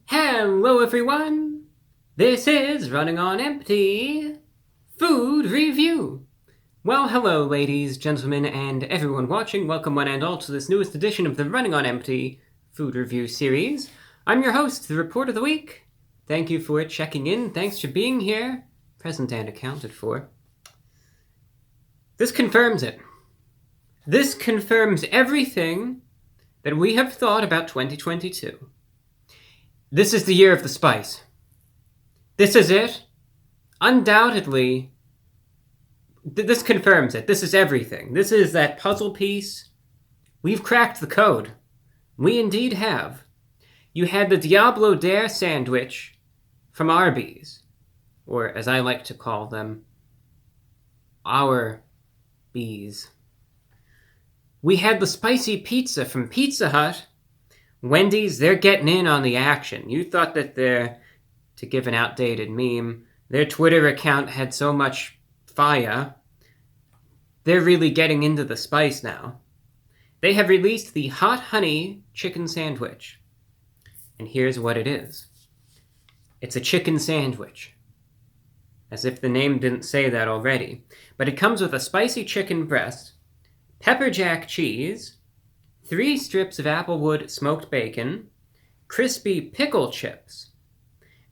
Hello everyone! This is Running on Empty Food Review. Well, hello ladies, gentlemen, and everyone watching. Welcome one and all to this newest edition of the Running on Empty Food Review series. I'm your host, the Report of the Week. Thank you for checking in. Thanks for being here, present and accounted for. This confirms it. This confirms everything that we have thought about 2022. This is the year of the spice. This is it. Undoubtedly, this confirms it. This is everything. This is that puzzle piece. We've cracked the code. We indeed have. You had the Diablo Dare sandwich from Arby's, or as I like to call them, our bees. We had the spicy pizza from Pizza Hut. Wendy's, they're getting in on the action. You thought that to give an outdated meme, their Twitter account had so much fire. They're really getting into the spice now. They have released the Hot Honey Chicken Sandwich. And here's what it is. It's a chicken sandwich. As if the name didn't say that already. But it comes with a spicy chicken breast, pepper jack cheese, 3 strips of applewood smoked bacon, crispy pickle chips.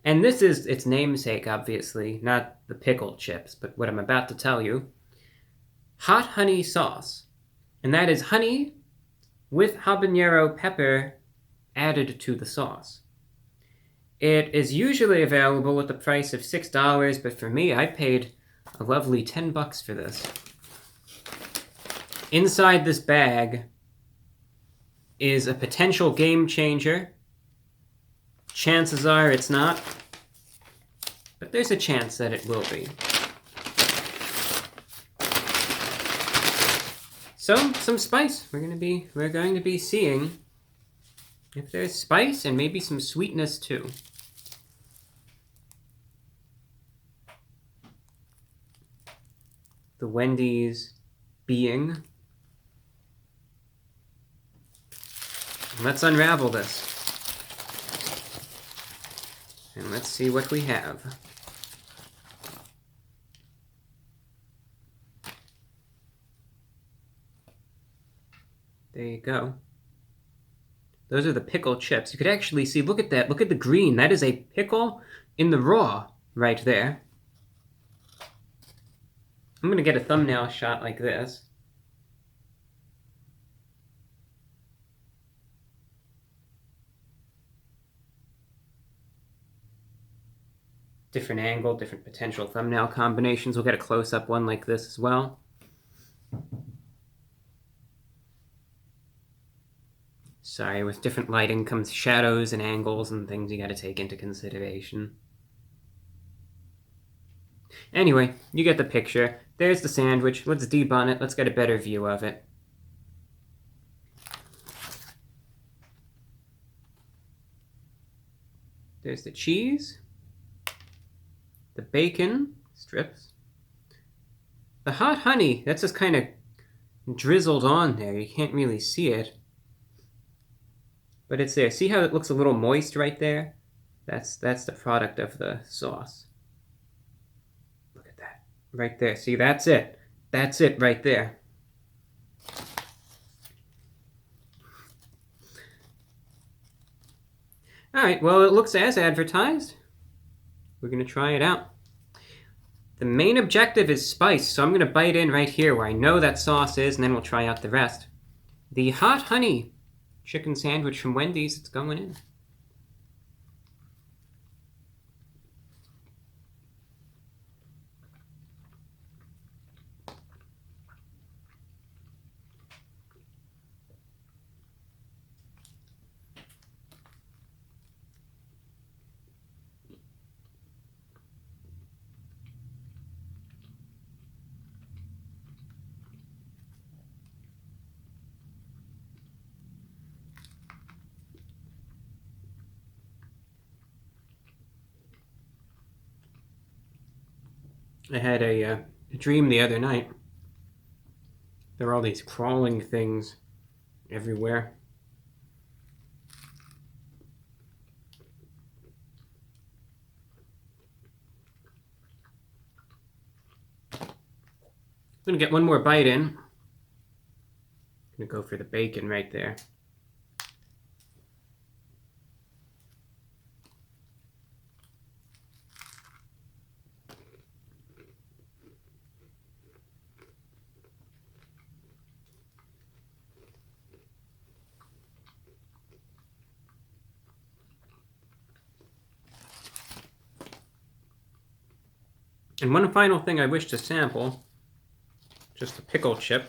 And this is its namesake, obviously, not the pickle chips, but what I'm about to tell you. Hot honey sauce. And that is honey with habanero pepper added to the sauce. It is usually available at the price of $6, but for me, I paid a lovely $10 for this. Inside this bag is a potential game changer. Chances are it's not, but there's a chance that it will be. So, some spice. We're going to be seeing if there's spice and maybe some sweetness too. The Wendys being. Let's unravel this. And let's see what we have. There you go. Those are the pickle chips. You could actually see, look at that. Look at the green. That is a pickle in the raw right there. I'm going to get a thumbnail shot like this. Different angle, different potential thumbnail combinations. We'll get a close-up one like this as well. Sorry, with different lighting comes shadows and angles and things you gotta take into consideration. Anyway, you get the picture. There's the sandwich. Let's debun it. Let's get a better view of it. There's the cheese. The bacon strips. The hot honey, that's just kind of drizzled on there. You can't really see it. But it's there. See how it looks a little moist right there? That's the product of the sauce. Look at that. Right there. See, that's it. That's it right there. Alright, well, it looks as advertised. We're going to try it out. The main objective is spice, so I'm going to bite in right here where I know that sauce is, and then we'll try out the rest. The hot honey chicken sandwich from Wendy's, it's going in. I had a dream the other night. There were all these crawling things everywhere. gonna get one more bite in. I'm gonna go for the bacon right there. And one final thing I wish to sample, just a pickle chip.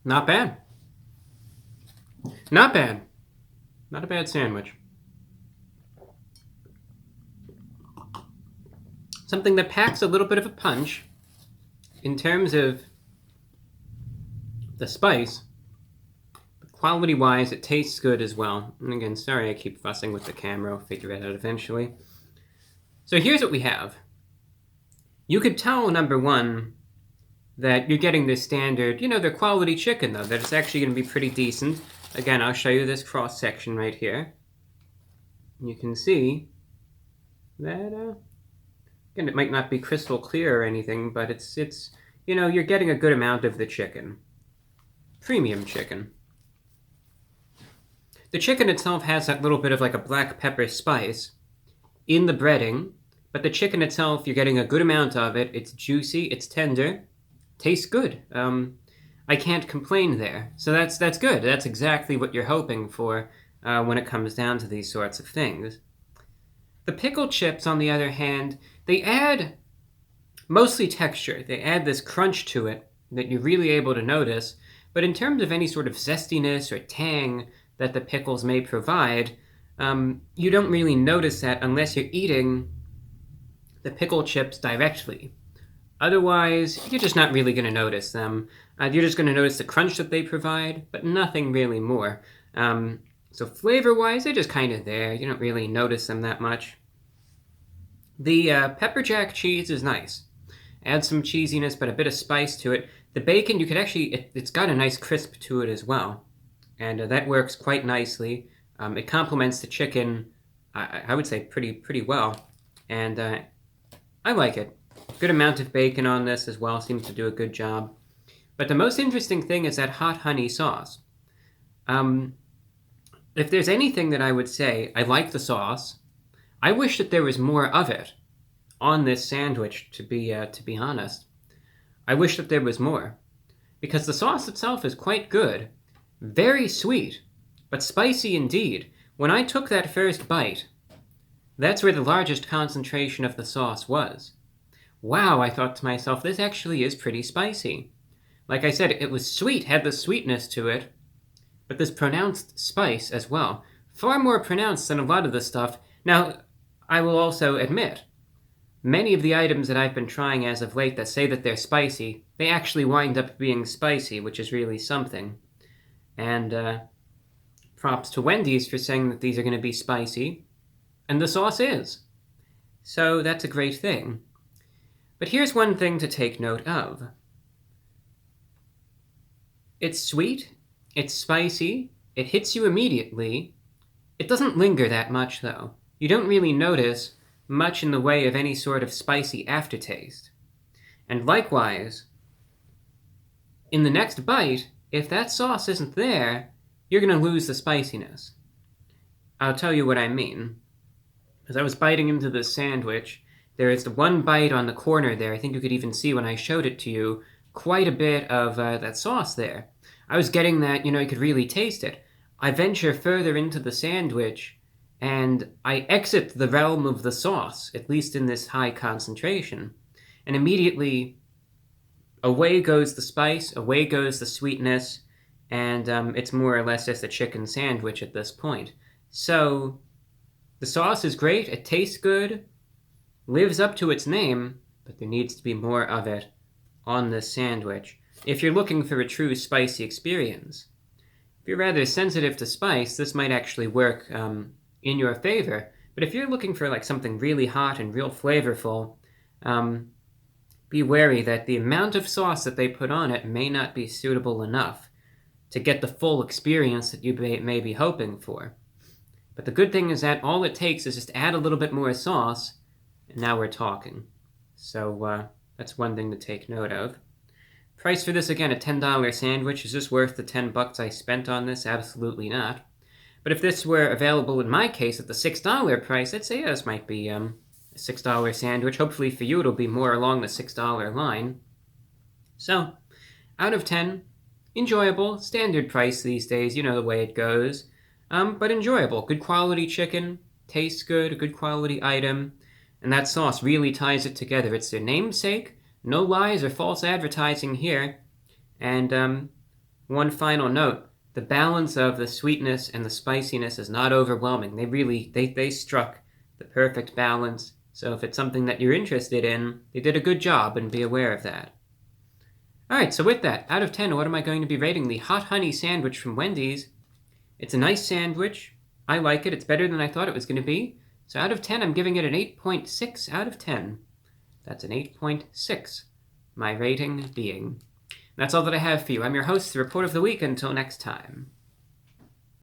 Not bad. Not bad. Not a bad sandwich. Something that packs a little bit of a punch in terms of the spice. Quality-wise, it tastes good as well. And again, sorry I keep fussing with the camera. I'll figure it out eventually. So here's what we have. You could tell, number one, that you're getting this standard, their quality chicken, though, that it's actually going to be pretty decent. Again, I'll show you this cross-section right here. You can see that, again, it might not be crystal clear or anything, but it's you're getting a good amount of the chicken. Premium chicken. The chicken itself has that little bit of like a black pepper spice in the breading, but the chicken itself, you're getting a good amount of it. It's juicy, it's tender, tastes good. I can't complain there. So that's good. That's exactly what you're hoping for when it comes down to these sorts of things. The pickle chips, on the other hand, they add mostly texture. They add this crunch to it that you're really able to notice. But in terms of any sort of zestiness or tang that the pickles may provide, you don't really notice that unless you're eating the pickle chips directly. Otherwise, you're just not really going to notice them. You're just going to notice the crunch that they provide, but nothing really more. So flavor-wise, they're just kind of there. You don't really notice them that much. The pepper jack cheese is nice. Adds some cheesiness, but a bit of spice to it. The bacon, you could actually, it's got a nice crisp to it as well. And that works quite nicely. It complements the chicken, I would say, pretty well. And I like it. Good amount of bacon on this as well. Seems to do a good job. But the most interesting thing is that hot honey sauce. If there's anything that I would say, I like the sauce. I wish that there was more of it on this sandwich, to be honest. I wish that there was more. Because the sauce itself is quite good. Very sweet, but spicy indeed. When I took that first bite, that's where the largest concentration of the sauce was. Wow, I thought to myself, this actually is pretty spicy. Like I said, it was sweet, had the sweetness to it, but this pronounced spice as well. Far more pronounced than a lot of the stuff. Now, I will also admit, many of the items that I've been trying as of late that say that they're spicy, they actually wind up being spicy, which is really something. And props to Wendys for saying that these are going to be spicy, and the sauce is. So that's a great thing. But here's one thing to take note of. It's sweet, it's spicy, it hits you immediately. It doesn't linger that much, though. You don't really notice much in the way of any sort of spicy aftertaste. And likewise, in the next bite, if that sauce isn't there, you're going to lose the spiciness. I'll tell you what I mean. As I was biting into this sandwich, there is the one bite on the corner there. I think you could even see when I showed it to you, quite a bit of that sauce there. I was getting that, you could really taste it. I venture further into the sandwich, and I exit the realm of the sauce, at least in this high concentration. And immediately, away goes the spice, away goes the sweetness, and it's more or less just a chicken sandwich at this point. So, the sauce is great, it tastes good, lives up to its name, but there needs to be more of it on this sandwich if you're looking for a true spicy experience. If you're rather sensitive to spice, this might actually work in your favor, but if you're looking for like something really hot and real flavorful, be wary that the amount of sauce that they put on it may not be suitable enough. to get the full experience that you may be hoping for. But the good thing is that all it takes is just add a little bit more sauce, and now we're talking. So that's one thing to take note of. Price for this, again, a $10 sandwich. Is this worth the $10 I spent on this? Absolutely not. But if this were available in my case at the $6 price, I'd say this might be a $6 sandwich. Hopefully for you it'll be more along the $6 line. So, out of 10, enjoyable, standard price these days, you know the way it goes. But enjoyable. Good quality chicken, tastes good, a good quality item, and that sauce really ties it together. It's their namesake, no lies or false advertising here. And one final note, the balance of the sweetness and the spiciness is not overwhelming. They struck the perfect balance. So if it's something that you're interested in, they did a good job, and be aware of that. Alright, so with that, out of 10, what am I going to be rating the Hot Honey Sandwich from Wendy's? It's a nice sandwich. I like it. It's better than I thought it was going to be. So out of 10, I'm giving it an 8.6 out of 10. That's an 8.6, my rating being. That's all that I have for you. I'm your host, the Report of the Week. Until next time.